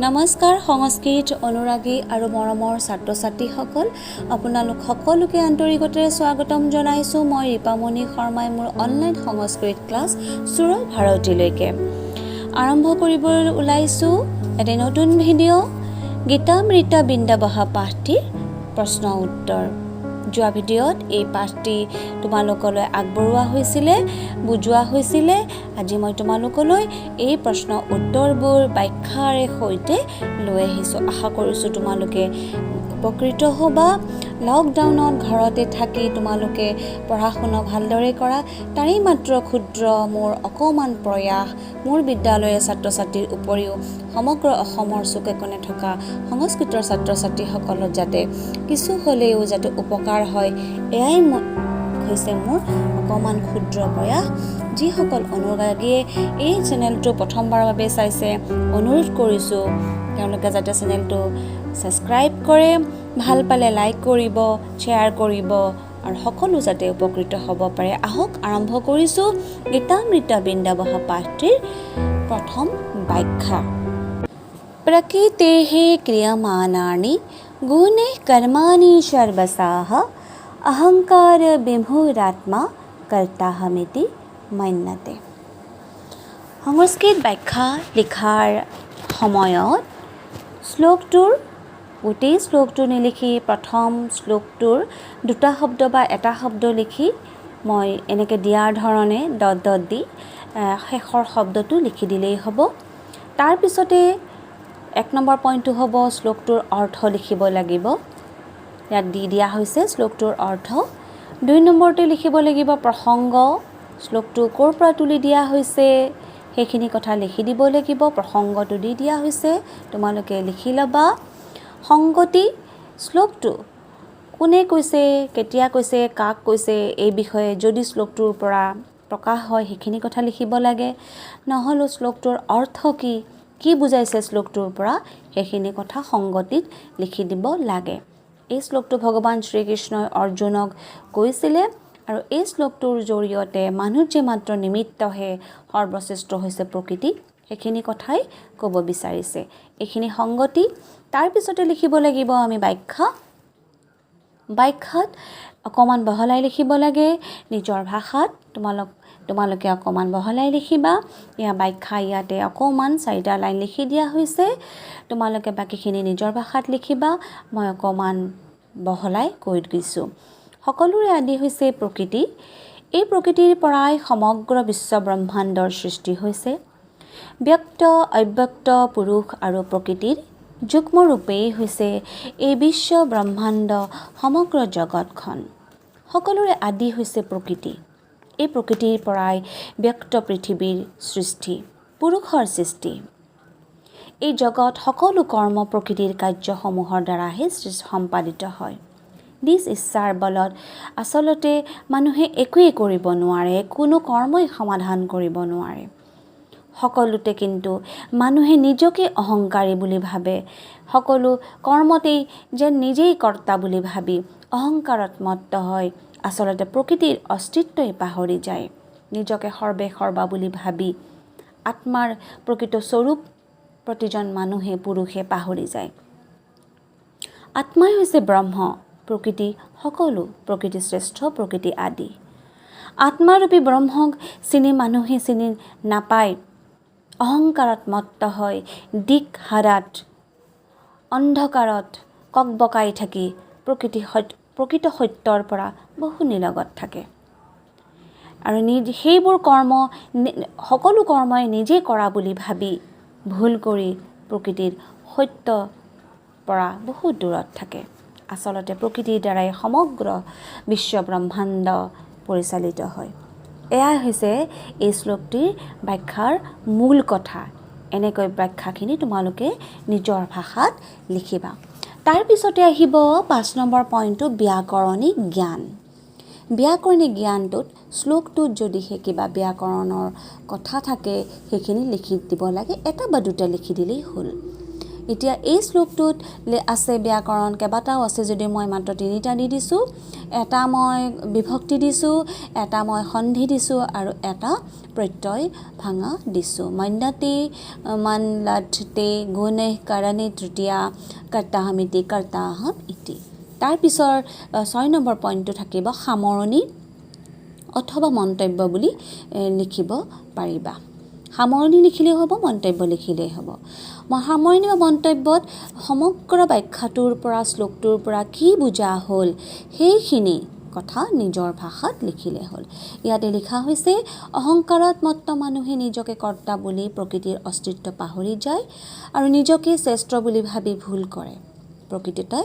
নমস্কাৰ সংস্কৃত অনুৰাগী আৰু মৰমৰ ছাত্ৰ ছাত্ৰীসকল, আপোনালোক সকলোকে আন্তৰিকতাৰে স্বাগতম জনাইছোঁ। মই ৰীপামণি শৰ্মাই মোৰ অনলাইন সংস্কৃত ক্লাছ সুৰ ভাৰতীলৈকে আৰম্ভ কৰিবলৈ ওলাইছোঁ এটা নতুন ভিডিঅ' গীতামৃতা বৃন্দাবহা পাঠটিৰ প্ৰশ্ন উত্তৰ। যোৱা ভিডিঅ'ত এই পাঠটি তোমালোকলৈ আগবঢ়োৱা হৈছিলে, বুজোৱা হৈছিলে। আজি মই তোমালোকলৈ এই প্ৰশ্ন উত্তৰবোৰ ব্যাখ্যাৰে সৈতে লৈ আহিছোঁ। আশা কৰিছোঁ তোমালোকে উপকৃত হ'বা। লকডাউনত ঘৰতে থাকি তোমালোকে পঢ়া শুনা ভালদৰে কৰা, তাৰেই মাত্ৰ ক্ষুদ্ৰ মোৰ অকণমান প্ৰয়াস মোৰ বিদ্যালয়ৰ ছাত্ৰ ছাত্ৰীৰ উপৰিও সমগ্ৰ অসমৰ চুকে কোণে থকা সংস্কৃতৰ ছাত্ৰ ছাত্ৰীসকলৰ যাতে কিছু হ'লেও যাতে উপকাৰ হয়, এয়াই হৈছে মোৰ অকণমান ক্ষুদ্ৰ প্ৰয়াস। যিসকল অনুৰাগীয়ে এই চেনেলটো প্ৰথমবাৰৰ বাবে চাইছে, অনুৰোধ কৰিছোঁ তেওঁলোকে যাতে চেনেলটো ছাবস্ক্ৰাইব কৰে, ভাল পালে লাইক কৰিব, শ্বেয়াৰ কৰিব আৰু সকলো যাতে উপকৃত হ'ব পাৰে। আহক আৰম্ভ কৰিছোঁ গীতামৃতা বৃন্দাবহা পাঠটিৰ প্ৰথম ব্যাখ্যা। প্ৰকৃতেঃ ক্ৰিয়মাণানি গুণে কৰ্মাণি সৰ্বশঃ অহংকাৰ বিমূঢ়াত্মা কৰ্তাহমিতি মন্যতে। সংস্কৃত ব্যাখ্যা লিখাৰ সময়ত গোটেই শ্লোকটো নিলিখি প্ৰথম শ্লোকটোৰ দুটা শব্দ বা এটা শব্দ লিখি মই এনেকৈ দিয়াৰ ধৰণে ডট ডট দি শেষৰ শব্দটো লিখি দিলেই হ'ব। তাৰপিছতে 1 নম্বৰ পইণ্টটো হ'ব শ্লোকটোৰ অৰ্থ লিখিব লাগিব। ইয়াত দিয়া হৈছে শ্লোকটোৰ অৰ্থ। 2 নম্বৰতে লিখিব লাগিব প্ৰসংগ, শ্লোকটো ক'ৰ পৰা তুলি দিয়া হৈছে সেইখিনি কথা লিখি দিব লাগিব। প্ৰসংগটো দি দিয়া হৈছে, তোমালোকে লিখি ল'বা। সংগতি, শ্লোকটো কোনে কৈছে, কেতিয়া কৈছে, কাক কৈছে এই বিষয়ে যদি শ্লোকটোৰ পৰা প্ৰকাশ হয় সেইখিনি কথা লিখিব লাগে। নহ'লেও শ্লোকটোৰ অৰ্থ কি বুজাইছে শ্লোকটোৰ পৰা সেইখিনি কথা সংগতিত লিখি দিব লাগে। এই শ্লোকটো ভগৱান শ্ৰীকৃষ্ণই অৰ্জুনক কৈছিলে আৰু এই শ্লোকটোৰ জৰিয়তে মানুহ যে মাত্ৰ নিমিত্তহে, সৰ্বশ্ৰেষ্ঠ হৈছে প্ৰকৃতি, সেইখিনি কথাই ক'ব বিচাৰিছে। এইখিনি সংগতি। তাৰপিছতে লিখিব লাগিব আমি ব্যাখ্যাত অকণমান বহলাই লিখিব লাগে নিজৰ ভাষাত। তোমালোকে অকণমান বহলাই লিখিবা। ব্যাখ্যা ইয়াতে অকণমান 4টা লাইন লিখি দিয়া হৈছে, তোমালোকে বাকীখিনি নিজৰ ভাষাত লিখিবা। মই অকণমান বহলাই কৈ দিছোঁ। সকলোৰে আদি হৈছে প্ৰকৃতি। এই প্ৰকৃতিৰ পৰাই সমগ্ৰ বিশ্ব ব্ৰহ্মাণ্ডৰ সৃষ্টি হৈছে। ব্যক্ত অব্যক্ত পুৰুষ আৰু প্ৰকৃতিৰ যুগ্ম ৰূপেই হৈছে এই বিশ্ব ব্ৰহ্মাণ্ড সমগ্ৰ জগতখন। সকলোৰে আদি হৈছে প্ৰকৃতি। এই প্ৰকৃতিৰ পৰাই ব্যক্ত পৃথিৱীৰ সৃষ্টি, পুৰুষৰ সৃষ্টি। এই জগত সকলো কৰ্ম প্ৰকৃতিৰ কাৰ্যসমূহৰ দ্বাৰাহে সম্পাদিত হয়। নিজ ইচ্ছাৰ বলত আচলতে মানুহে একোৱেই কৰিব নোৱাৰে, কোনো কৰ্মই সমাধান কৰিব নোৱাৰে। সকলোতে কিন্তু মানুহে নিজকে অহংকাৰী বুলি ভাবে, সকলো কৰ্মতেই যেন নিজেই কৰ্তা বুলি ভাবি অহংকাৰত মত্ত হয় আচলতে প্ৰকৃতিৰ অস্তিত্বই পাহৰি যায়। নিজকে সৰ্বে সৰ্বা বুলি ভাবি আত্মাৰ প্ৰকৃত স্বৰূপ প্ৰতিজন মানুহে পুৰুষে পাহৰি যায়। আত্মাই হৈছে ব্ৰহ্ম, প্ৰকৃতি সকলো, প্ৰকৃতি শ্ৰেষ্ঠ, প্ৰকৃতি আদি। আত্মাৰূপী ব্ৰহ্মক মানুহে চিনি নাপায়, অহংকাৰত মত্ত হয় দিকহাৰাত অন্ধকাৰত ককবকাই থাকি প্ৰকৃত সত্যৰ পৰা বহু নিলগত থাকে আৰু সেইবোৰ সকলো কৰ্মই নিজে কৰা বুলি ভাবি ভুল কৰি প্ৰকৃতিৰ সত্য পৰা বহুত দূৰত থাকে। আচলতে প্ৰকৃতিৰ দ্বাৰাই সমগ্ৰ বিশ্ব ব্ৰহ্মাণ্ড পৰিচালিত হয়। এয়াই হৈছে এই শ্লোকটিৰ ব্যাখ্যাৰ মূল কথা। এনেকৈ ব্যাখ্যাখিনি তোমালোকে নিজৰ ভাষাত লিখিবা। তাৰপিছতে আহিব 5 নম্বৰ পইণ্টটো ব্যাকৰণিক জ্ঞান। ব্যাকৰণিক জ্ঞানটোত শ্লোকটোত যদিহে কিবা ব্যাকৰণৰ কথা থাকে সেইখিনি লিখি দিব লাগে, 1 বা 2টা লিখি দিলেই হ'ল। এতিয়া এই শ্লোকটোত আছে ব্যাকৰণ কেইবাটাও আছে যদি মই মাত্ৰ 3টা দি দিছোঁ এটা মই বিভক্তি দিছোঁ এটা মই সন্ধি দিছোঁ আৰু এটা প্ৰত্যয় ভাঙা দিছোঁ মন্যতে মান লঠতে গুণে কৰণে তৃতীয়া কৰ্তাহমিতি কৰ্তাহম ইতি তাৰ পিছৰ 6 নম্বৰ পইণ্টটো থাকিব সামৰণি অথবা মন্তব্য বুলি লিখিব পাৰিবা সামৰণি লিখিলেই হ'ব মন্তব্য লিখিলেই হ'ব সামৰণি বা মন্তব্যত সমগ্ৰ বাক্যটোৰ পৰা শ্লোকটোৰ পৰা কি বুজা হ'ল সেইখিনি কথা নিজৰ ভাষাত লিখিলে হ'ল ইয়াতে লিখা হৈছে অহংকাৰত মত্ত মানুহে নিজকে কৰ্তা বুলি প্ৰকৃতিৰ অস্তিত্ব পাহৰি যায় আৰু নিজকে শ্ৰেষ্ঠ বুলি ভাবি ভুল কৰে প্ৰকৃতিতে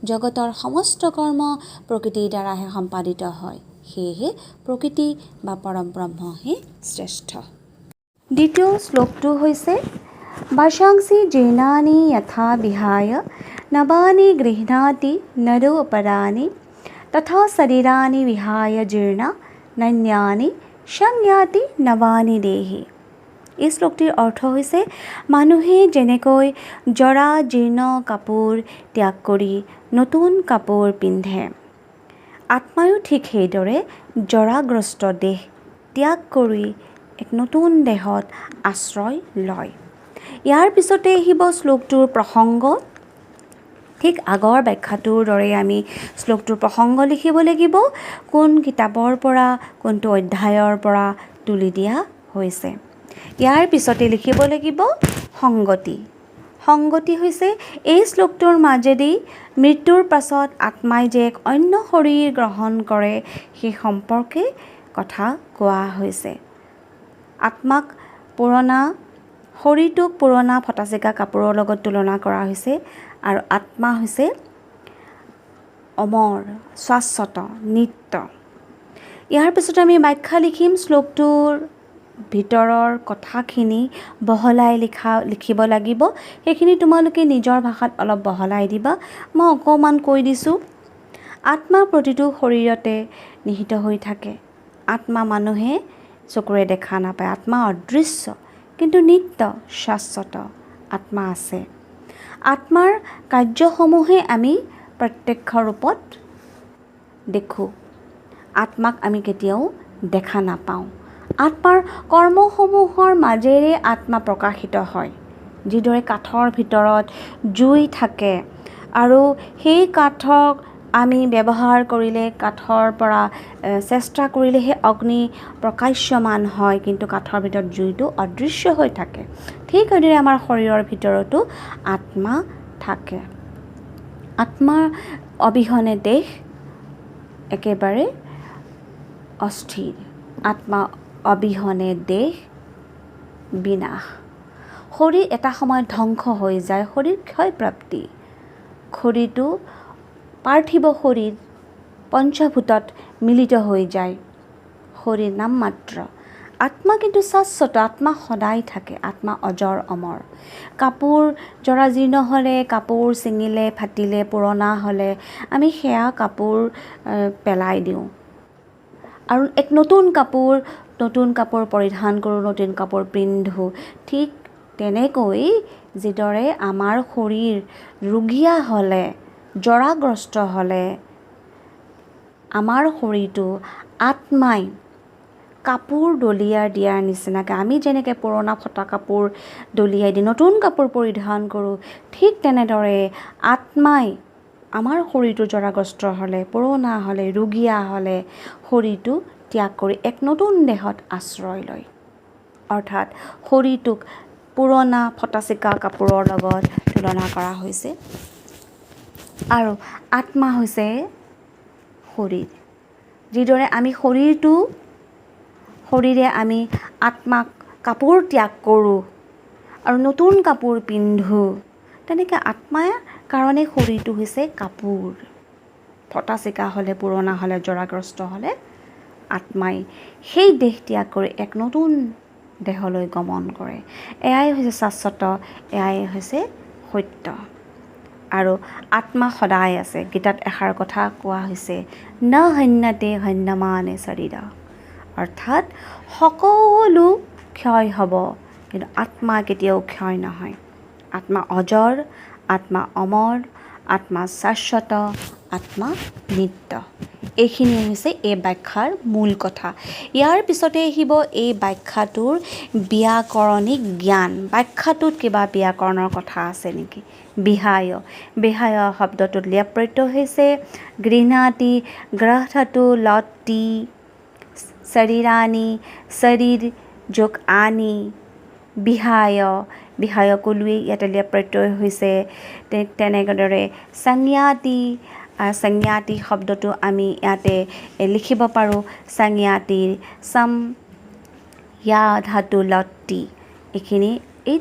জগতৰ সমস্ত কৰ্ম প্ৰকৃতিৰ দ্বাৰাহে সম্পাদিত হয় সেয়ে প্ৰকৃতি বা পৰম ব্ৰহ্মহে শ্ৰেষ্ঠ দ্বিতীয় শ্লোকটো হৈছে বাশাংসি জীৰ্ণানি যথা বিহায় নবানি গৃহ্ণাতি নৰো অপৰাণি তথা শৰীৰানি বিহায় জীৰ্ণ নন্যানি সংয়াতি নবানি দেহি এই শ্লোকটিৰ অৰ্থ হৈছে মানুহে যেনেকৈ জৰা জীৰ্ণ কাপোৰ ত্যাগ কৰি নতুন কাপোৰ পিন্ধে আত্মায়ো ঠিক সেইদৰে জৰাগ্ৰস্ত দেহ ত্যাগ কৰি এক নতুন দেহত আশ্ৰয় লয় ইয়াৰ পিছতে আহিব শ্লোকটোৰ প্ৰসংগ ঠিক আগৰ ব্যাখ্যাটোৰ দৰে আমি শ্লোকটোৰ প্ৰসংগ লিখিব লাগিব কোন কিতাপৰ পৰা কোনটো অধ্যায়ৰ পৰা তুলি দিয়া হৈছে ইয়াৰ পিছতে লিখিব লাগিব সংগতি সংগতি হৈছে এই শ্লোকটোৰ মাজেদি মৃত্যুৰ পাছত আত্মাই যে এক অন্য শৰীৰ গ্ৰহণ কৰে সেই সম্পৰ্কে কথা কোৱা হৈছে আত্মাক পুৰণা শৰীৰটোক পুৰণা ফটাচিকা কাপোৰৰ লগত তুলনা কৰা হৈছে আৰু আত্মা হৈছে অমৰ শাশ্বত নিত্য ইয়াৰ পিছত আমি ব্যাখ্যা লিখিম শ্লোকটোৰ ভিতৰৰ কথাখিনি বহলাই লিখিব লাগিব সেইখিনি তোমালোকে নিজৰ ভাষাত অলপ বহলাই দিবা মই অকমান কৈ দিছোঁ আত্মা প্ৰতিটো শৰীৰতে নিহিত হৈ থাকে আত্মা মানুহে চকুৰে দেখা নাপায় আত্মা অদৃশ্য কিন্তু নিত্য শাশ্বত আত্মা আছে আত্মাৰ কাৰ্যসমূহে আমি প্ৰত্যক্ষ ৰূপত দেখোঁ আত্মাক আমি কেতিয়াও দেখা নাপাওঁ আত্মাৰ কৰ্মসমূহৰ মাজেৰে আত্মা প্ৰকাশিত হয় যিদৰে কাঠৰ ভিতৰত জুই থাকে আৰু সেই কাঠক আমি ব্যৱহাৰ কৰিলে কাঠৰ পৰা চেষ্টা কৰিলেহে অগ্নি প্ৰকাশ্যমান হয় কিন্তু কাঠৰ ভিতৰত জুইটো অদৃশ্য হৈ থাকে ঠিক সেইদৰে আমাৰ শৰীৰৰ ভিতৰতো আত্মা থাকে আত্মাৰ অবিহনে দেহ একেবাৰে অস্থিৰ আত্মা অবিহনে দেহ বিনাশ শৰীৰ এটা সময়ত ধ্বংস হৈ যায় শৰীৰ ক্ষয়প্ৰাপ্তি শৰীৰটো পাৰ্থিৱ শৰীৰ পঞ্চভূতত মিলিত হৈ যায় শৰীৰ নাম মাত্ৰ আত্মা কিন্তু শাশ্বত আত্মা সদায় থাকে আত্মা অজৰ অমৰ কাপোৰ জৰাজীৰ্ণ হ'লে কাপোৰ ছিঙিলে ফাটিলে পুৰণা হ'লে আমি সেয়া কাপোৰ পেলাই দিওঁ আৰু এক নতুন কাপোৰ পৰিধান কৰোঁ নতুন কাপোৰ পিন্ধোঁ ঠিক তেনেকৈ যিদৰে আমাৰ শৰীৰ ৰোগীয়া হ'লে জৰাগ্ৰস্ত হ'লে আমাৰ শৰীৰটো আত্মাই কাপোৰ দলিয়াই দিয়াৰ নিচিনাকৈ আমি যেনেকৈ পুৰণা ফটা কাপোৰ দলিয়াই দি নতুন কাপোৰ পৰিধান কৰোঁ ঠিক তেনেদৰে আত্মাই আমাৰ শৰীৰটো জৰাগ্ৰস্ত হ'লে পুৰণা হ'লে ৰোগীয়া হ'লে শৰীৰটো ত্যাগ কৰি এক নতুন দেহত আশ্ৰয় লয় অৰ্থাৎ শৰীৰটোক পুৰণা ফটাচিকা কাপোৰৰ লগত তুলনা কৰা হৈছে আৰু আত্মা হৈছে শৰীৰ যিদৰে আমি শৰীৰে আমি আত্মাক কাপোৰ ত্যাগ কৰোঁ আৰু নতুন কাপোৰ পিন্ধোঁ তেনেকৈ আত্মাৰ কাৰণে শৰীৰটো হৈছে কাপোৰ ফটাচিকা হ'লে পুৰণা হ'লে জৰাগ্ৰস্ত হ'লে আত্মাই সেই দেহ ত্যাগ কৰি এক নতুন দেহলৈ গমন কৰে এয়াই হৈছে শাশ্বত এয়াই হৈছে সত্য আৰু আত্মা সদায় আছে গীতাত এষাৰ কথা কোৱা হৈছে ন হন্যতে হন্যমানে শৰীৰা অৰ্থাৎ সকলো ক্ষয় হ'ব কিন্তু আত্মা কেতিয়াও ক্ষয় নহয় আত্মা অজৰ, আত্মা অমৰ, আত্মা শাশ্বত, আত্মা নিত্য। এইখিনি হৈছে এই ব্যাখ্যাৰ মূল কথা। ইয়াৰ পিছতে আহিব এই ব্যাখ্যাটোৰ ব্যাকৰণিক জ্ঞান। ব্যাখ্যাটোত কিবা ব্যাকৰণৰ কথা আছে নেকি? বিহায়, বিহায় শব্দটোত লেপ প্ৰত্যয় হৈছে গৃহ্ণাতি, গ্ৰহধাতু লটি, শৰীৰানি, শৰীৰ যোগ আনি, বিহায়, বিহায় কলোৱেই, ইয়াতে লেপ প্ৰত্যয় হৈছে। তেনেদৰে সংজ্ঞাতি, সংজ্ঞাতি শব্দটো আমি ইয়াতে লিখিব পাৰোঁ সংজ্ঞাতিৰ সম ইয়া ধাতু লটি। এইখিনি এই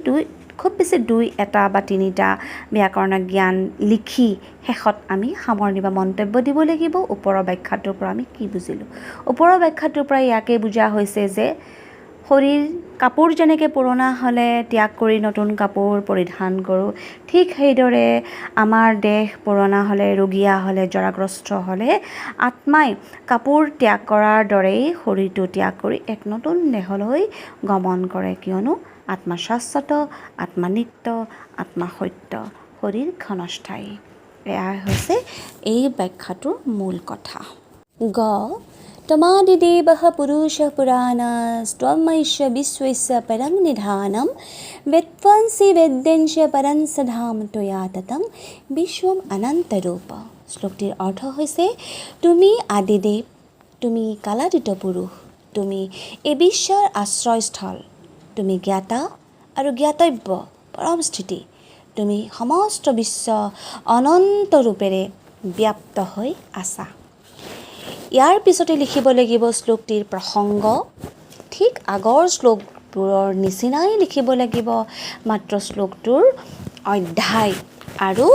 খুব বেছি 2, 1 বা 3টা ব্যাকৰণৰ জ্ঞান লিখি শেষত আমি সামৰণি বা মন্তব্য দিব লাগিব ওপৰৰ ব্যাখ্যাটোৰ পৰা আমি কি বুজিলোঁ। ওপৰৰ ব্যাখ্যাটোৰ পৰা ইয়াকে বুজা হৈছে যে শৰীৰ কাপোৰ যেনেকৈ পুৰণা হ'লে ত্যাগ কৰি নতুন কাপোৰ পৰিধান কৰোঁ, ঠিক সেইদৰে আমাৰ দেহ পুৰণা হ'লে, ৰোগীয়া হ'লে, জৰাগ্ৰস্ত হ'লে আত্মাই কাপোৰ ত্যাগ কৰাৰ দৰেই শৰীৰটো ত্যাগ কৰি এক নতুন দেহলৈ গমন কৰে। কিয়নো আত্মা শাশ্বত, আত্মা নিত্য, আত্মা সত্য, শৰীৰ ক্ষণস্থায়ী। এয়া হৈছে এই ব্যাখ্যাটোৰ মূল কথা। গ তমাদিদেবঃ পুৰুষঃ পুৰাণস্ত্বমৈশ্য বিশ্বস্য পৰং নিধানম বেত্বংসি বেদ্যঞ্চ পৰং সধাম ত্বয়া ততং বিশ্বম অনন্তৰূপ। শ্লোকটিৰ অৰ্থ হৈছে তুমি আদিদেৱ, তুমি কালাতীত পুৰুষ, তুমি এই বিশ্বৰ আশ্ৰয়স্থল, তুমি জ্ঞাতা আৰু জ্ঞাতব্য পৰম স্থিতি, তুমি সমস্ত বিশ্ব অনন্ত ৰূপেৰে ব্যাপ্ত হৈ আছা। ইয়াৰ পিছতে লিখিব লাগিব শ্লোকটিৰ প্ৰসংগ। ঠিক আগৰ শ্লোকবোৰৰ নিচিনাই লিখিব লাগিব, মাত্ৰ শ্লোকটোৰ অধ্যায় আৰু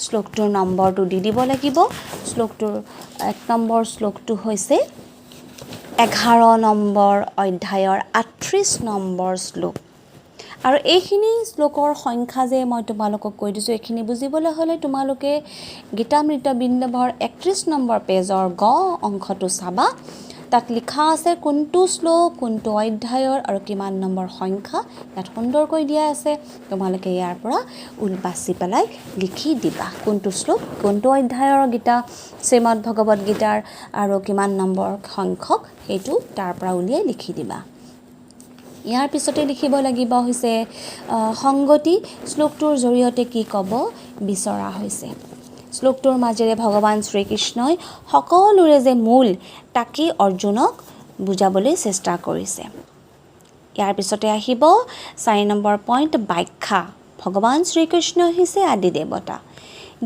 শ্লোকটোৰ নম্বৰটো দি দিব লাগিব। শ্লোকটোৰ 1 নম্বৰ শ্লোকটো হৈছে 11 নম্বৰ অধ্যায়ৰ 38 নম্বৰ শ্লোক। আৰু এইখিনি শ্লোকৰ সংখ্যা যে মই তোমালোকক কৈ দিছোঁ, এইখিনি বুজিবলৈ হ'লে তোমালোকে গীতামৃত বিন্দৱৰ 31 নম্বৰ পেজৰ গ অংশটো চাবা। তাত লিখা আছে কোনটো শ্লোক, কোনটো অধ্যায়ৰ আৰু কিমান নম্বৰ সংখ্যা, ইয়াত সুন্দৰকৈ দিয়া আছে। তোমালোকে ইয়াৰ পৰা বাছি পেলাই লিখি দিবা কোনটো শ্লোক, কোনটো অধ্যায়ৰ গীতা, শ্ৰীমদ ভগৱত গীতাৰ আৰু কিমান নম্বৰ সংখ্যক, সেইটো তাৰ পৰা উলিয়াই লিখি দিবা। ইয়াৰ পিছতে লিখিব লাগিব হৈছে সংগতি। শ্লোকটোৰ জৰিয়তে কি ক'ব বিচৰা হৈছে। শ্লোকটোৰ মাজেৰে ভগৱান শ্ৰীকৃষ্ণই সকলোৰে যে মূল তাকেই অৰ্জুনক বুজাবলৈ চেষ্টা কৰিছে। ইয়াৰ পিছতে আহিব 4 নম্বৰ পইণ্ট ব্যাখ্যা। ভগৱান শ্ৰীকৃষ্ণ হৈছে আদি দেৱতা,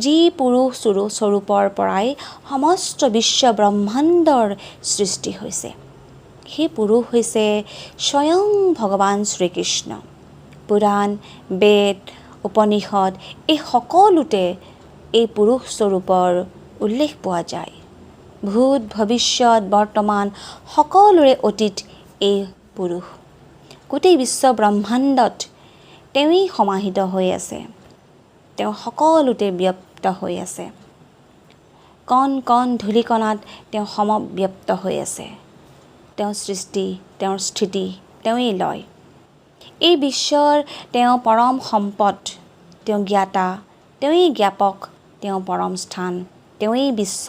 যি পুৰুষ স্বৰূপৰ পৰাই সমস্ত বিশ্ব ব্ৰহ্মাণ্ডৰ সৃষ্টি হৈছে। সেই পুৰুষ হৈছে স্বয়ং ভগৱান শ্ৰীকৃষ্ণ। পুৰাণ, বেদ, উপনিষদ এই সকলোতে এই পুৰুষ স্বৰূপৰ উল্লেখ পোৱা যায়। ভূত, ভৱিষ্যত, বৰ্তমান সকলোৰে অতীত এই পুৰুষ। গোটেই বিশ্ব ব্ৰহ্মাণ্ডত তেওঁই সমাহিত হৈ আছে, তেওঁ সকলোতে ব্যপ্ত হৈ আছে। কণ কণ ধূলিকণাত তেওঁ সমব্যপ্ত হৈ আছে। তেওঁ সৃষ্টি, তেওঁৰ স্থিতি তেওঁই লয়। এই বিশ্বৰ তেওঁ পৰম সম্পদ, তেওঁ জ্ঞাতা, তেওঁই জ্ঞাপক, তেওঁ পৰম স্থান, তেওঁই বিশ্ব,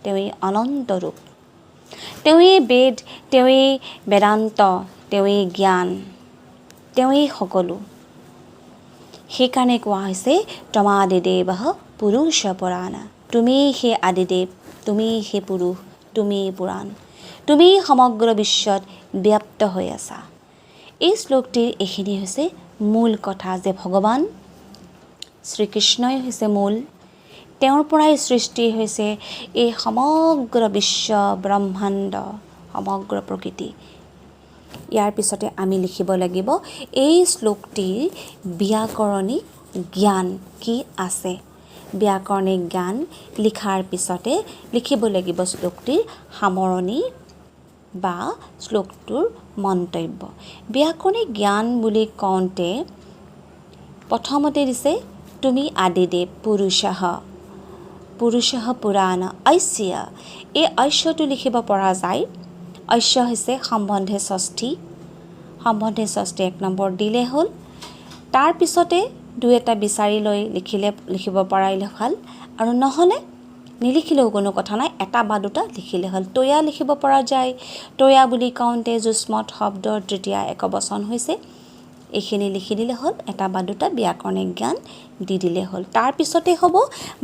তেওঁই অনন্ত ৰূপ, তেওঁই বেদ, তেওঁই বেদান্ত, তেওঁই জ্ঞান, তেওঁই সকলো। সেইকাৰণে কোৱা হৈছে তমাদিদেৱঃ পুৰুষ পুৰাণ। তুমি সেই আদিদেৱ, তুমি সেই পুৰুষ, তুমি পুৰাণ, তুমি সমগ্ৰ বিশ্বত ব্যাপ্ত হৈ আছা। এই শ্লোকটিৰ এইখিনি হৈছে মূল কথা যে ভগৱান শ্ৰীকৃষ্ণই হৈছে মূল, তেওঁৰ পৰাই সৃষ্টি হৈছে এই সমগ্ৰ বিশ্ব ব্ৰহ্মাণ্ড, সমগ্ৰ প্ৰকৃতি। ইয়াৰ পিছতে আমি লিখিব লাগিব এই শ্লোকটিৰ ব্যাকৰণিক জ্ঞান কি আছে। ব্যাকৰণিক জ্ঞান লিখাৰ পিছতে লিখিব লাগিব শ্লোকটিৰ সামৰণি বা শ্লোকটোৰ মন্তব্য। ব্যাকৰণিক জ্ঞান বুলি কওঁতে প্ৰথমতে দিছে তুমি আদিদেৱ পুৰুষঃ, পুৰুষঃ পুৰাণ ঐশ্য। এই ঐশ্যটো লিখিব পৰা যায়। ঐশ্য হৈছে সম্বন্ধে ষষ্ঠী, সম্বন্ধে ষষ্ঠী 1 নম্বৰ দিলে হ'ল। তাৰপিছতে দুই এটা বিচাৰি লৈ লিখিব পাৰিলে ভাল আৰু নহ'লে নিলিখিলেও কোনো কথা নাই এটা বা দুটা লিখিলে হ'ল তৈয়া লিখিব পৰা যায় তৈয়া বুলি কওঁতে যুষ্মত শব্দৰ তৃতীয়া একবচন হৈছে এইখিনি লিখি দিলে হ'ল এটা বা দুটা ব্যাকৰণিক জ্ঞান দি দিলে হ'ল তাৰ পিছতে হ'ব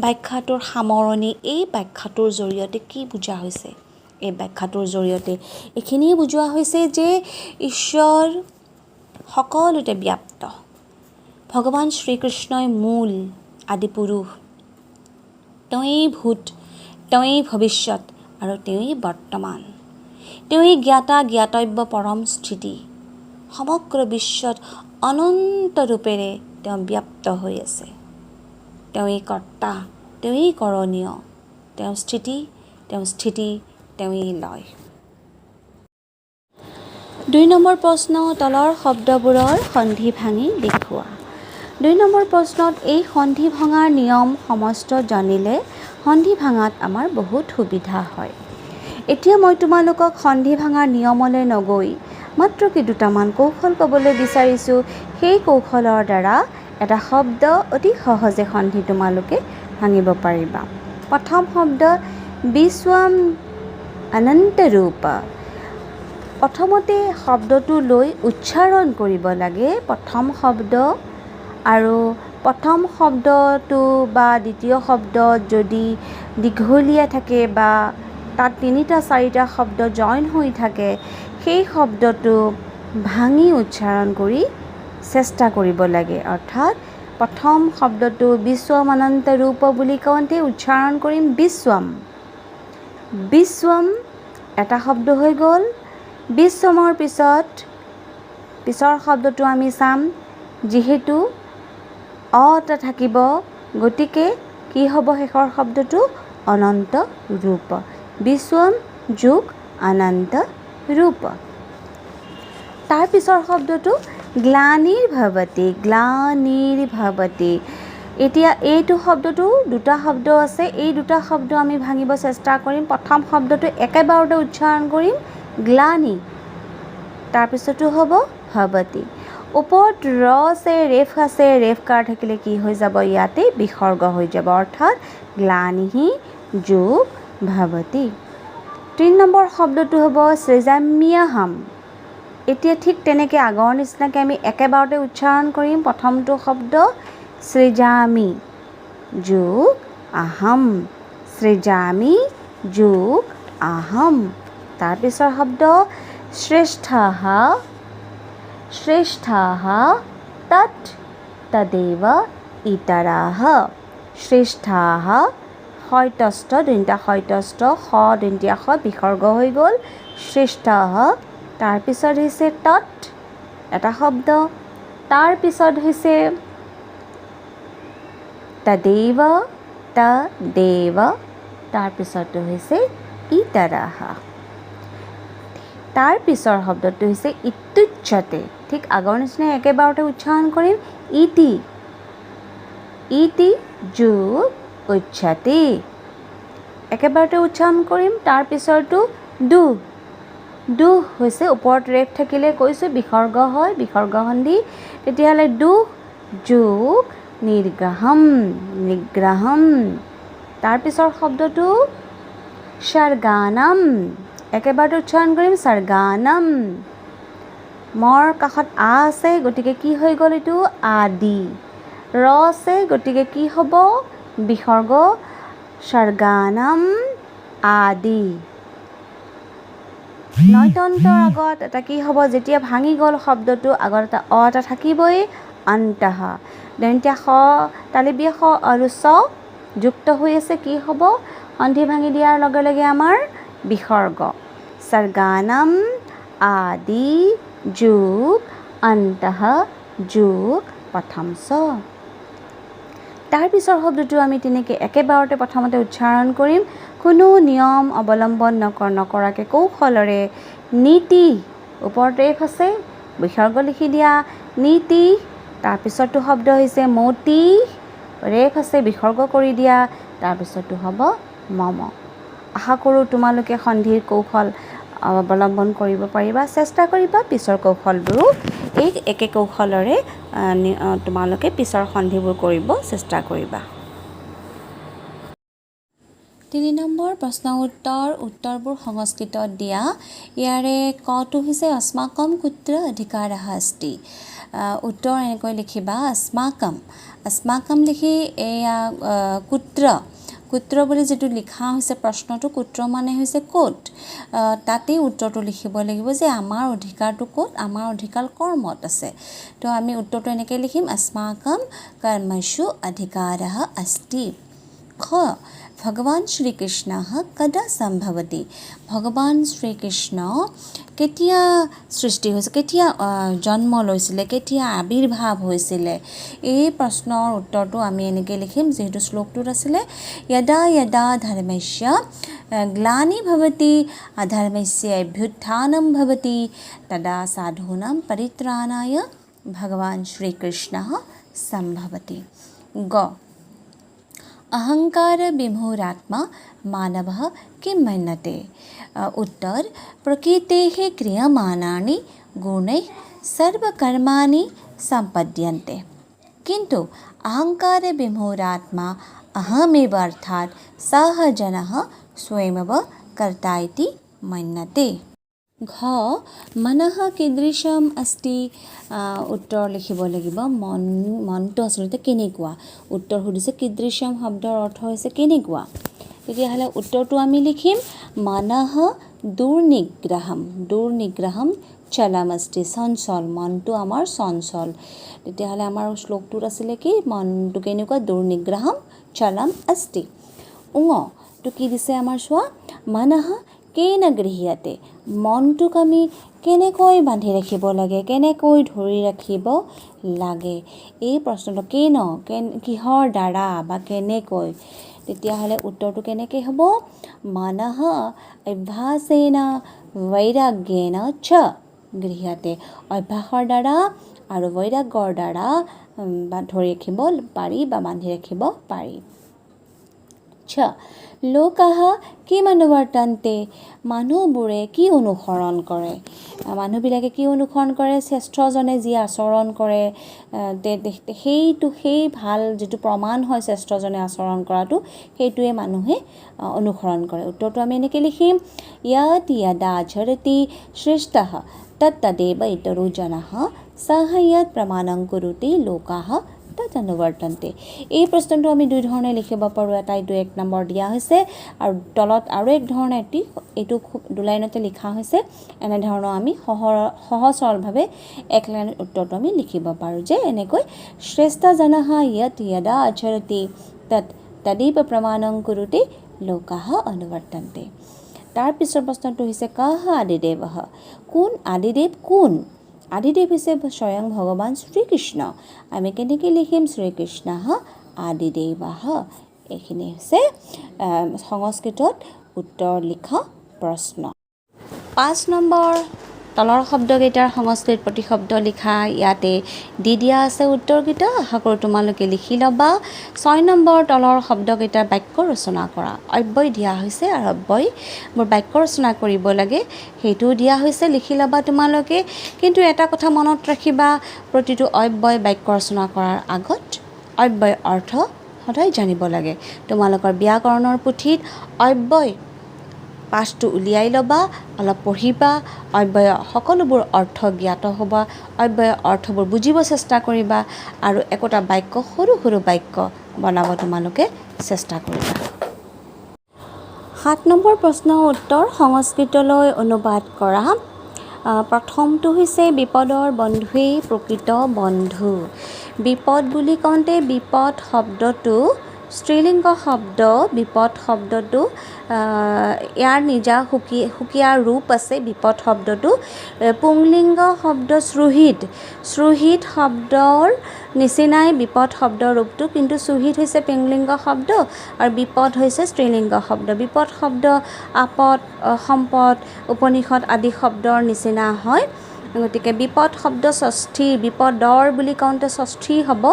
ব্যাখ্যাটোৰ সামৰণি এই ব্যাখ্যাটোৰ জৰিয়তে কি বুজা হৈছে এই ব্যাখ্যাটোৰ জৰিয়তে এইখিনিয়ে বুজোৱা হৈছে যে ঈশ্বৰ সকলোতে ব্যাপ্ত ভগৱান শ্ৰীকৃষ্ণই মূল আদি পুৰুষ তেওঁই ভূত তেওঁই ভৱিষ্যত আৰু তেওঁই বৰ্তমান তেওঁই জ্ঞাতা জ্ঞাতব্য পৰম স্থিতি সমগ্ৰ বিশ্বত অনন্ত ৰূপেৰে তেওঁ ব্যাপ্ত হৈ আছে তেওঁই কৰ্তা তেওঁই কৰণীয় তেওঁ স্থিতি তেওঁই লয় 2 নম্বৰ প্ৰশ্ন তলৰ শব্দবোৰৰ সন্ধি ভাঙি দেখুওৱা 2 নম্বৰ প্ৰশ্নত এই সন্ধি ভঙাৰ নিয়ম সমস্ত জানিলে সন্ধি ভাঙাত আমাৰ বহুত সুবিধা হয় এতিয়া মই তোমালোকক সন্ধি ভাঙাৰ নিয়মলৈ নগৈ মাত্ৰ কি দুটামান কৌশল ক'বলৈ বিচাৰিছোঁ সেই কৌশলৰ দ্বাৰা এটা শব্দ অতি সহজে সন্ধি তোমালোকে ভাঙিব পাৰিবা প্ৰথম শব্দ বিশ্বম অনন্ত ৰূপ প্ৰথমতে শব্দটো লৈ উচ্চাৰণ কৰিব লাগে প্ৰথম শব্দ আৰু প্ৰথম শব্দটো বা দ্বিতীয় শব্দ যদি দীঘলীয়া থাকে বা তাত 3টা 4টা শব্দ জইন হৈ থাকে সেই শব্দটো ভাঙি উচ্চাৰণ কৰি চেষ্টা কৰিব লাগে অৰ্থাৎ প্ৰথম শব্দটো বিশ্বম অনন্ত ৰূপ বুলি কওঁতে উচ্চাৰণ কৰিম বিশ্বম এটা শব্দ হৈ গ'ল বিশ্বমৰ পিছৰ শব্দটো আমি চাম যিহেতু অটা থাকিব গতিকে কি হ'ব শেষৰ শব্দটো অনন্ত ৰূপ বিশ্বম যোগ অনন্ত ৰূপ তাৰ পিছৰ শব্দটো গ্লানিৰ ভৱতি এতিয়া এইটো শব্দটো দুটা শব্দ আছে এই দুটা শব্দ আমি ভাঙিব চেষ্টা কৰিম প্ৰথম শব্দটো একেবাৰতে উচ্চাৰণ কৰিম গ্লানি তাৰ পিছতো হ'ব ভৱতি ওপৰত ৰ আছে ৰেফ কাৰ থাকিলে কি হৈ যাব ইয়াতে বিসৰ্গ হৈ যাব অৰ্থাৎ গ্লানিহি যোগ ভৱতি 3 নম্বৰ শব্দটো হ'ব সৃজাম্যহম এতিয়া ঠিক তেনেকৈ আগৰ নিচিনাকৈ আমি একেবাৰতে উচ্চাৰণ কৰিম প্ৰথমটো শব্দ সৃজামি যোগ আহম সৃজামি যোগ আহম তাৰ পিছৰ শব্দ শ্ৰেষ্ঠঃ তদেৱ ইতৰাঃ শ্ৰেষ্ঠঃ হয়তস্থ দন্ত্য হয়তস্থ খ দন্ত্য খ বিসৰ্গ হৈ গ'ল শ্ৰেষ্ঠঃ তাৰ পিছত হৈছে তৎ এটা শব্দ তাৰ পিছত হৈছে তদেৱ তাৰ পিছতো হৈছে ইতৰাঃ তাৰ পিছৰ শব্দটো হৈছে ইত্যুচ্যতে ঠিক আগৰ নিচিনা একেবাৰতে উচ্চাৰণ কৰিম ইতি যোগ উচ্যতে একেবাৰতে উচ্চাৰণ কৰিম তাৰ পিছৰটো দু হৈছে ওপৰত ৰেফ থাকিলে কৈছোঁ বিসৰ্গ হয় বিসৰ্গ সন্ধি তেতিয়াহ'লে দু যোগ নিগ্ৰহম তাৰ পিছৰ শব্দটো স্বৰ্গানম একেবাৰতে উচ্চাৰণ কৰিম স্বৰ্গানম মৰ কাষত আ আছে গতিকে কি হৈ গ'ল এইটো আদি ৰ আছে গতিকে কি হ'ব বিসৰ্গ স্বৰ্গানম আদি নয়তন্তৰ আগত এটা কি হ'ব যেতিয়া ভাঙি গ'ল শব্দটো আগত এটা এটা থাকিবই অন্তঃ দন্ত্য খ তালিবীয় খ আৰু চ যুক্ত হৈ আছে কি হ'ব সন্ধি ভাঙি দিয়াৰ লগে লগে আমাৰ বিসৰ্গ স্বৰ্গানম আদি যোগ অন্তঃ যোগ প্ৰথম চ তাৰ পিছৰ শব্দটো আমি তেনেকৈ একেবাৰতে প্ৰথমতে উচ্চাৰণ কৰিম কোনো নিয়ম অৱলম্বন নকৰাকৈ কৌশলৰে নীতি ওপৰত ৰেফ আছে বিসৰ্গ লিখি দিয়া নীতি তাৰপিছতো শব্দ হৈছে মতি ৰেফ আছে বিসৰ্গ কৰি দিয়া তাৰপিছতো হ'ব মম আশা কৰোঁ তোমালোকে সন্ধিৰ কৌশল অৱলম্বন কৰিব পাৰিবা চেষ্টা কৰিবা পিছৰ কৌশলবোৰো এই একে কৌশলৰে তোমালোকে পিছৰ সন্ধিবোৰ কৰিব চেষ্টা কৰিবা। 3 নম্বৰ প্ৰশ্ন উত্তৰবোৰ সংস্কৃতত দিয়া। ইয়াৰে কটো হৈছে अस्माकं कुत्र अधिकारः अस्ति। উত্তৰ এনেকৈ লিখিবা अस्माकं লিখি এয়া কুত্ৰ বুলি যেটো লিখা হৈছে প্ৰশ্নটো কুত্ৰ মানে হৈছে ক'ত, তাতে উত্তৰটো লিখিব লাগিব যে আমাৰ অধিকাৰটো ক'ত, আমাৰ অধিকাৰ কৰ্মত আছে। তো আমি উত্তৰটো এনেকৈ লিখিম अस्माकं कर्मसु अधिकारः अस्ति। খ ভগৱান শ্ৰীকৃষ্ণ কদা সম্ভৱতি। ভগৱান শ্ৰীকৃষ্ণ কেতিয়া সৃষ্টি হৈছিল, কেতিয়া জন্ম লৈছিলে, কেতিয়া আবিৰ্ভাৱ হৈছিলে। এই প্ৰশ্নৰ উত্তৰটো আমি এনেকৈ লিখিম যিহেতু শ্লোকটোত আছিলে यदा यदा धर्मस्य ग्लानि भवति अधर्मस्य अभ्युत्थानं भवति तदा साधूनां परित्राणाय भगवान श्रीकृष्णः सम्भवति। ग अहंकार विमूढात्मा मानवः किं मन्यते। उत्तर प्रकृतेः क्रियमाणानि गुणैः सर्वकर्माणि सम्पद्यन्ते किन्तु अहंकार विमूढात्मा अहमेव अर्थात् सः जनः स्वयमेव कर्ता इति मन्यते। घ मनः कीदृशम् अस्ति। উত্তৰ লিখিব লাগিব মনটো আচলতে কেনেকুৱা। উত্তৰ সুধিছে कीदृशम् শব্দৰ অৰ্থ হৈছে কেনেকুৱা। তেতিয়াহ'লে উত্তৰটো আমি লিখিম मनः দুৰ্নিগ্ৰহম চলমস্তি। চঞ্চল, মনটো আমাৰ চঞ্চল। তেতিয়াহ'লে আমাৰ শ্লোকটোত আছিলে কি মনটো কেনেকুৱা দুৰ্নিগ্ৰহম চলম अस्ति। তো কি দিছে আমাৰ চোৱা मनः কেন গৃহীয়তে। মনটোক আমি কেনেকৈ বান্ধি ৰাখিব লাগে, কেনেকৈ ধৰি ৰাখিব লাগে। এই প্ৰশ্নটো কিহৰ দ্বাৰা বা কেনেকৈ। তেতিয়াহ'লে উত্তৰটো কেনেকৈ হ'ব मनः অভ্যাসেন বৈৰাগ্যেন চ গৃহীয়তে। অভ্যাসৰ দ্বাৰা আৰু বৈৰাগ্যৰ দ্বাৰা ধৰি ৰাখিব পাৰি বা বান্ধি ৰাখিব পাৰি। ছ লোকাহ কিম অনুবৰ্তন্তে। মানুহবোৰে কি অনুসৰণ কৰে। মানুহবিলাকে কি অনুসৰণ কৰে, শ্ৰেষ্ঠজনে যি আচৰণ কৰে সেই ভাল যিটো প্ৰমাণ হয় শ্ৰেষ্ঠজনে আচৰণ কৰাটো সেইটোৱে মানুহে অনুসৰণ কৰে। উত্তৰটো আমি এনেকৈ লিখিম য়ৎ য়দা আচৰতি শ্ৰেষ্ঠঃ তত্তদেৱ ইতৰো জনঃ সহ য়ৎ প্ৰমাণং কুৰুতে লোকাহ তৎ অনুবৰ্তন্তে। এই প্ৰশ্নটো আমি দুই ধৰণে লিখিব পাৰোঁ। এইটো 1 নম্বৰ দিয়া হৈছে আৰু তলত আৰু এক ধৰণে এইটো দু লাইনতে লিখা হৈছে। এনেধৰণৰ আমি সহজ সৰলভাৱে 1 লাইনত উত্তৰটো আমি লিখিব পাৰোঁ যে এনেকৈ শ্ৰেষ্ঠ জনঃ য়ৎ য়দা আচৰতি তদেৱ প্ৰমাণং কুৰুতে লোকাহ অনুবৰ্তন্তে। তাৰ পিছৰ প্ৰশ্নটো হৈছে কহ আদিদেৱঃ। কোন আদিদেৱ কোন। আদিদেৱ হৈছে স্বয়ং ভগৱান শ্ৰীকৃষ্ণ। আমি কেনেকৈ লিখিম শ্ৰীকৃষ্ণঃ আদিদেৱঃ। এইখিনি হৈছে সংস্কৃতত উত্তৰ লিখা প্ৰশ্ন। 5 নম্বৰ তলৰ শব্দকেইটাৰ সংস্কৃত প্ৰতিশব্দ লিখা ইয়াতে দি দিয়া আছে উত্তৰকেইটা। আশা কৰোঁ তোমালোকে লিখি ল'বা। 6 নম্বৰ তলৰ শব্দকেইটাৰ বাক্য ৰচনা কৰা। অব্যয় দিয়া হৈছে আৰু অব্যয়বোৰ বাক্য ৰচনা কৰিব লাগে সেইটোও দিয়া হৈছে, লিখি ল'বা তোমালোকে। কিন্তু এটা কথা মনত ৰাখিবা প্ৰতিটো অব্যয় বাক্য ৰচনা কৰাৰ আগত অব্যয় অৰ্থ সদায় জানিব লাগে। তোমালোকৰ ব্যাকৰণৰ পুথিত অব্যয় পাঠটো উলিয়াই ল'বা, অলপ পঢ়িবা, অব্যয় সকলোবোৰ অৰ্থ জ্ঞাত হ'ব, অব্যয় অৰ্থবোৰ বুজিব চেষ্টা কৰিবা আৰু একোটা বাক্য সৰু সৰু বাক্য বনাব তোমালোকে চেষ্টা কৰিবা। 7 নম্বৰ প্ৰশ্নৰ উত্তৰ সংস্কৃতলৈ অনুবাদ কৰা। প্ৰথমটো হৈছে বিপদৰ বন্ধুৱেই প্ৰকৃত বন্ধু। বিপদ বুলি কওঁতে বিপদ শব্দটো স্ত্ৰীলিংগ শব্দ। বিপদ শব্দটো ইয়াৰ নিজা সুকীয়া ৰূপ আছে। বিপদ শব্দটো পুংলিংগ শব্দ শ্ৰুহিত শব্দৰ নিচিনাই বিপদ শব্দৰ ৰূপটো, কিন্তু শ্ৰুহিত হৈছে পুংলিংগ শব্দ আৰু বিপদ হৈছে স্ত্ৰীলিংগ শব্দ। বিপদ শব্দ আপদ, সম্পদ, উপনিষদ আদি শব্দৰ নিচিনা হয়। গতিকে বিপদ শব্দ ষষ্ঠী, বিপদৰ বুলি কওঁতে ষষ্ঠী হ'ব।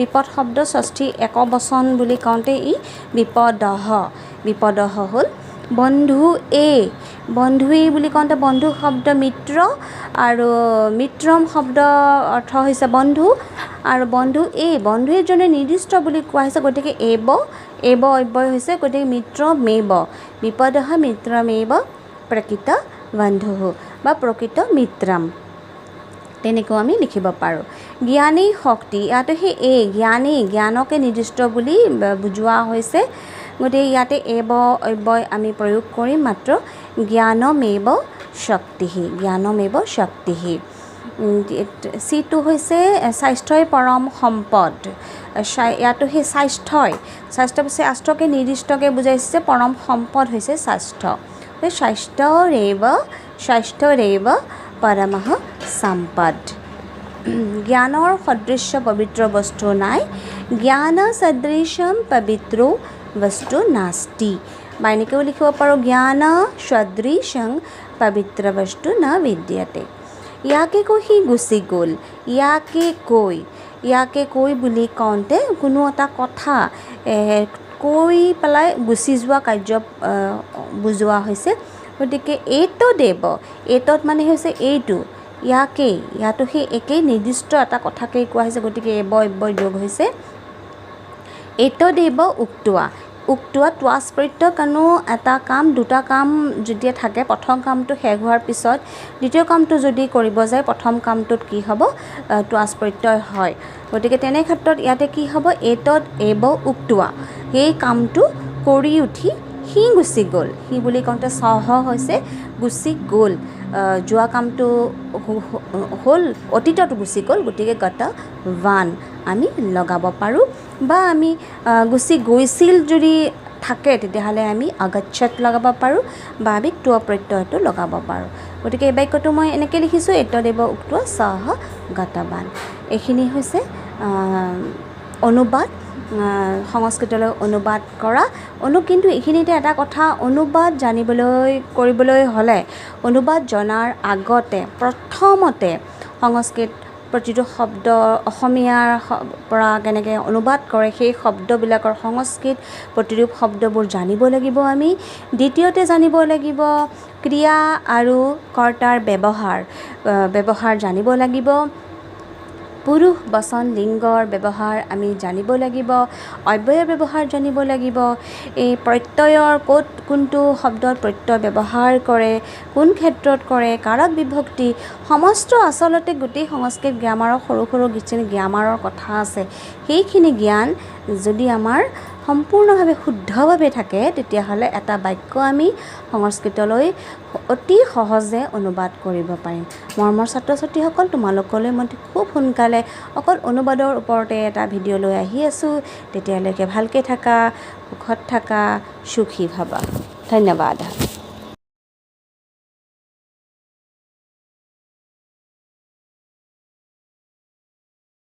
বিপদ শব্দ ষষ্ঠী একবচন বুলি কওঁতে ই বিপদহ হ'ল। বন্ধু বন্ধুই বুলি কওঁতে বন্ধু শব্দ মিত্ৰ আৰু মিত্ৰম শব্দ অৰ্থ হৈছে বন্ধু আৰু বন্ধু এজনে নিৰ্দিষ্ট বুলি কোৱা হৈছে গতিকে এব অব্যয় হৈছে গতিকে মিত্ৰমেব বিপদঃ মিত্ৰমেব প্ৰকৃত বন্ধু বা প্ৰকৃত মিত্ৰম তেনেকৈ আমি লিখিব পাৰোঁ জ্ঞানেই শক্তি ইয়াতে সেই জ্ঞানকে নিৰ্দিষ্ট বুলি বুজোৱা হৈছে গতিকে ইয়াতে এব অব্যয় আমি প্ৰয়োগ কৰিম মাত্ৰ জ্ঞানমেব শক্তিঃ চিটো হৈছে স্বাস্থ্যই পৰম সম্পদ ইয়াতো সেই স্বাস্থ্যকে নিৰ্দিষ্টকৈ বুজাইছে পৰম সম্পদ হৈছে স্বাস্থ্য স্বাস্থ্যৰেৱ পৰমঃ সম্পদ জ্ঞানৰ সদৃশ্য পবিত্ৰ বস্তু নাই জ্ঞান সদৃশম পবিত্ৰ বস্তু নাস্তি বা এনেকৈও লিখিব পাৰোঁ জ্ঞান সদৃশং পবিত্ৰ বস্তু ন বিদ্যতে ইয়াকে কৈ সি গুচি গ'ল ইয়াকে কৈ বুলি কওঁতে কোনো এটা কথা কৈ পেলাই গুচি যোৱা কাৰ্য বুজোৱা হৈছে গতিকে এইটো দেৱ এইটোত মানে হৈছে এইটো ইয়াতো সেই একেই নিৰ্দিষ্ট এটা কথাকেই কোৱা হৈছে গতিকে এব অব্যয় যোগ হৈছে এইটো দেৱ উক্তোৱা ত্বাস প্ৰত্যয় কাৰণেও এটা কাম দুটা কাম যেতিয়া থাকে প্ৰথম কামটো শেষ হোৱাৰ পিছত দ্বিতীয় কামটো যদি কৰিব যায় প্ৰথম কামটোত কি হ'ব ত্বাস প্ৰত্যয় হয় গতিকে তেনে ক্ষেত্ৰত ইয়াতে কি হ'ব এইতত এব উক্তোৱা সেই কামটো কৰি উঠি সি গুচি গ'ল সি বুলি কওঁতে সহ হৈছে গুচি গ'ল যোৱা কামটো হ'ল অতীতত গুচি গ'ল গতিকে গতৱান আমি লগাব পাৰোঁ বা আমি গুচি গৈছিল যদি থাকে তেতিয়াহ'লে আমি আগচ্ছত লগাব পাৰোঁ বা আমি ত্ব প্ৰত্যয়টো লগাব পাৰোঁ গতিকে এই বাক্যটো মই এনেকৈ লিখিছোঁ এতদেৱ উক্তোৱা সহ গতৱান এইখিনি হৈছে অনুবাদ সংস্কৃতলৈ অনুবাদ কৰা কিন্তু এইখিনিতে এটা কথা অনুবাদ কৰিবলৈ হ'লে অনুবাদ জনাৰ আগতে প্ৰথমতে সংস্কৃত প্ৰতিটো শব্দ অসমীয়াৰ পৰা কেনেকৈ অনুবাদ কৰে সেই শব্দবিলাকৰ সংস্কৃত প্ৰতিৰূপ শব্দবোৰ জানিব লাগিব আমি দ্বিতীয়তে জানিব লাগিব ক্ৰিয়া আৰু কৰ্তাৰ ব্যৱহাৰ জানিব লাগিব পুৰুষ বচন লিংগৰ ব্যৱহাৰ আমি জানিব লাগিব অব্যয়ৰ ব্যৱহাৰ জানিব লাগিব এই প্ৰত্যয়ৰ কোনটো শব্দত প্ৰত্যয় ব্যৱহাৰ কৰে কোন ক্ষেত্ৰত কৰে কাৰক বিভক্তি সমস্ত আচলতে গোটেই সংস্কৃত গ্ৰামাৰৰ সৰু কিছুমান গ্ৰামাৰৰ কথা আছে সেইখিনি জ্ঞান যদি আমাৰ সম্পূৰ্ণভাৱে শুদ্ধভাৱে থাকে তেতিয়াহ'লে এটা বাক্য আমি সংস্কৃতলৈ অতি সহজে অনুবাদ কৰিব পাৰিম মৰমৰ ছাত্ৰ ছাত্ৰীসকল তোমালোকলৈ মই খুব সোনকালে অকল অনুবাদৰ ওপৰতে এটা ভিডিঅ' লৈ আহি আছোঁ তেতিয়ালৈকে ভালকৈ থাকা সুখত থাকা সুখী ভাবা ধন্যবাদ